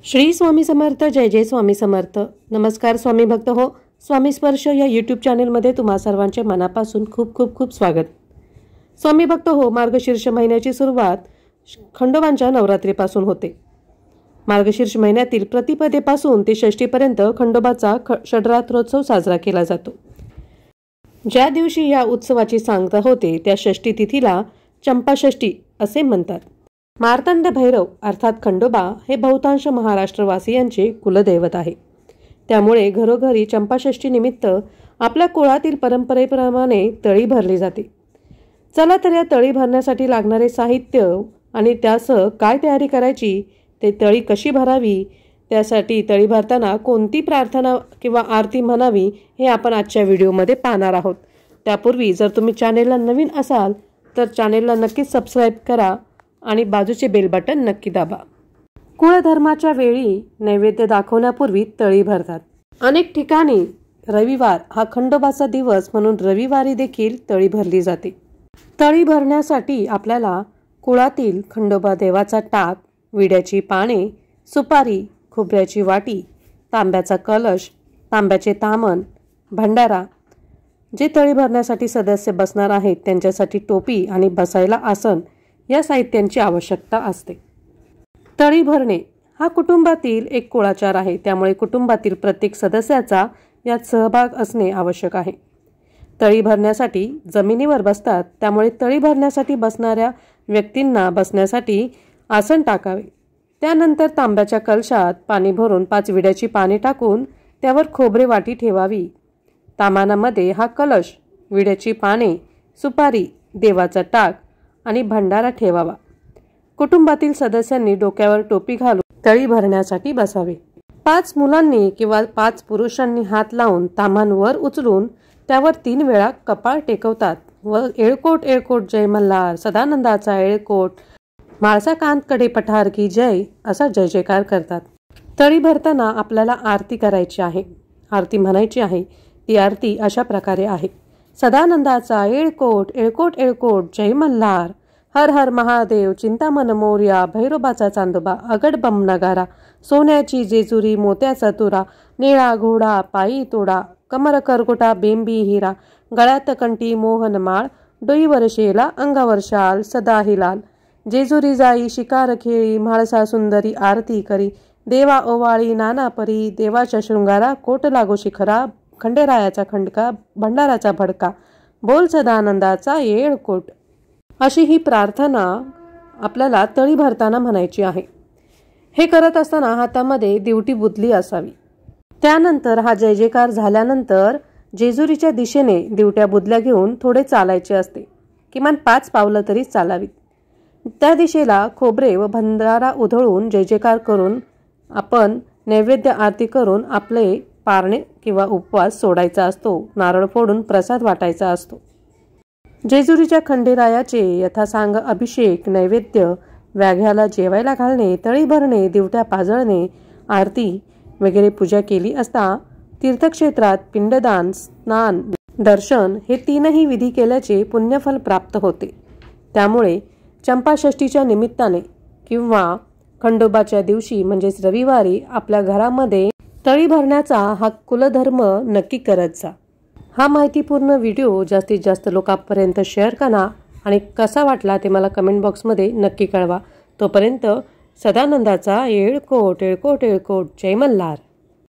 श्री स्वामी समर्थ। जय जय स्वामी समर्थ। नमस्कार स्वामी भक्त हो। स्वामी स्पर्श या यूट्यूब चॅनलमध्ये तुम्हा सर्वांचे मनापासून खूप खूप खूप स्वागत। स्वामी भक्त हो, मार्गशीर्ष महिन्याची सुरुवात खंडोबांच्या नवरात्रीपासून होते। मार्गशीर्ष महिन्यातील प्रतिपदेपासून ते षष्टीपर्यंत खंडोबाचा षडरात्रोत्सव साजरा केला जातो। ज्या दिवशी या उत्सवाची सांगता होते त्या षष्टी तिथीला चंपाषष्ठी असे म्हणतात। मार्तंड भैरव अर्थात खंडोबा हे बहुतांश महाराष्ट्रवासियांचे कुलदैवत आहे। त्यामुळे घरोघरी चंपाषष्ठी निमित्त आपल्या कुळातील परंपरेप्रमाणे तळी भरली जाते। चला तर या तळी भरण्यासाठी लागणारे साहित्य आणि त्यासह काय तयारी करायची, ते तळी कशी भरावी, त्यासाठी तळी भरताना कोणती प्रार्थना किंवा आरती म्हणावी हे आपण आजच्या व्हिडिओमध्ये पाहणार आहोत। त्यापूर्वी जर तुम्ही चॅनेलला नवीन असाल तर चॅनेलला नक्कीच सबस्क्राईब करा आणि बाजूचे बेल बटन नक्की दाबा। कुळधर्माच्या वेळी नैवेद्य दाखवण्यापूर्वी तळी भरतात। अनेक ठिकाणी रविवार हा खंडोबाचा दिवस म्हणून रविवारी देखील तळी भरली जाते। तळी भरण्यासाठी आपल्याला कुळातील खंडोबा देवाचा टाक, विड्याची पाने, सुपारी, खोबऱ्याची वाटी, तांब्याचा कलश, तांब्याचे तामण, भंडारा, जे तळी भरण्यासाठी सदस्य बसणार आहेत त्यांच्यासाठी टोपी आणि बसायला आसन या साहित्यांची आवश्यकता असते। तळी भरणे हा कुटुंबातील एक कुळाचार आहे, त्यामुळे कुटुंबातील प्रत्येक सदस्याचा यात सहभाग असणे आवश्यक आहे। तळी भरण्यासाठी जमिनीवर बसतात, त्यामुळे तळी भरण्यासाठी बसणाऱ्या व्यक्तींना बसण्यासाठी आसन टाकावे। त्यानंतर तांब्याच्या कलशात पाणी भरून 5 विड्याची पाने टाकून त्यावर खोबरे वाटी ठेवावी। तामानामध्ये हा कलश, विड्याची पाने, सुपारी, देवाचा टाक आणि भंडारा ठेवावा। कुटुंबातील सदस्यांनी डोक्यावर टोपी घालून तळी भरण्यासाठी बसावे। 5 मुलांनी किंवा 5 पुरुषांनी हात लावून ताम्हांवर उचलून त्यावर 3 वेळा कपाळ टेकवतात व येळकोट येळकोट जय मल्हार, सदानंदाचा येळकोट, म्हाळसा कांतकडे पठार की जय असा जय जयकार करतात। तळी भरताना आपल्याला आरती करायची आहे, आरती म्हणायची आहे। ती आरती अशा प्रकारे आहे। सदानंदाचा येळकोट येळकोट येळकोट जय मल्हार, हर हर महादेव, चिंतामण मोरया, भैरोबाचा चांदोबा, अगड बम नगारा, सोन्याची जेजुरी, मोत्याचा तुरा, निळा घोडा पायी तोडा, कमर करगोटा बेंबी हिरा, गळ्यात कंठी मोहन माळ, डोईवर शेला अंगावर शाल, सदा हिलाल, जेजुरी जाई शिकार खेळी, म्हाळसा सुंदरी आरती करी, देवा ओवाळी नाना परी, देवाच्या शृंगारा कोट लागो शिखरा, खंडेरायाचा खंडका, भंडाराचा भडका, बोल सदानंदाचा येळकोट, अशी ही प्रार्थना आपल्याला तळी भरताना म्हणायची आहे। हे करत असताना हातामध्ये दिवटी बुदली असावी। त्यानंतर हा जय जयकार झाल्यानंतर जेजुरीच्या दिशेने दिवट्या बुदल्या घेऊन थोडे चालायचे असते, किमान 5 पावलं तरी चालावीत। त्या दिशेला खोबरे व भंडारा उधळून जय जयकार करून आपण नैवेद्य आरती करून आपले पारणे किंवा उपवास सोडायचा असतो। नारळ फोडून प्रसाद वाटायचा असतो। जेजुरीच्या खंडेरायाचे यथासांग अभिषेक, नैवेद्य, व्याघ्याला जेवायला घालणे, तळी भरणे, दिवट्या पाजळणे, आरती वगैरे पूजा केली असता तीर्थक्षेत्रात पिंडदान, स्नान, दर्शन हे 3ही विधी केल्याचे पुण्यफल प्राप्त होते। त्यामुळे चंपाषष्ठीच्या निमित्ताने किंवा खंडोबाच्या दिवशी म्हणजेच रविवारी आपल्या घरामध्ये तळी भरण्याचा हा कुलधर्म नक्की करत जा। हा माहितीपूर्ण व्हिडिओ जास्तीत जास्त लोकांपर्यंत शेअर करा आणि कसा वाटला ते मला कमेंट बॉक्समध्ये नक्की कळवा। तोपर्यंत सदानंदाचा येळकोट येळकोट येळकोट जय मल्हार।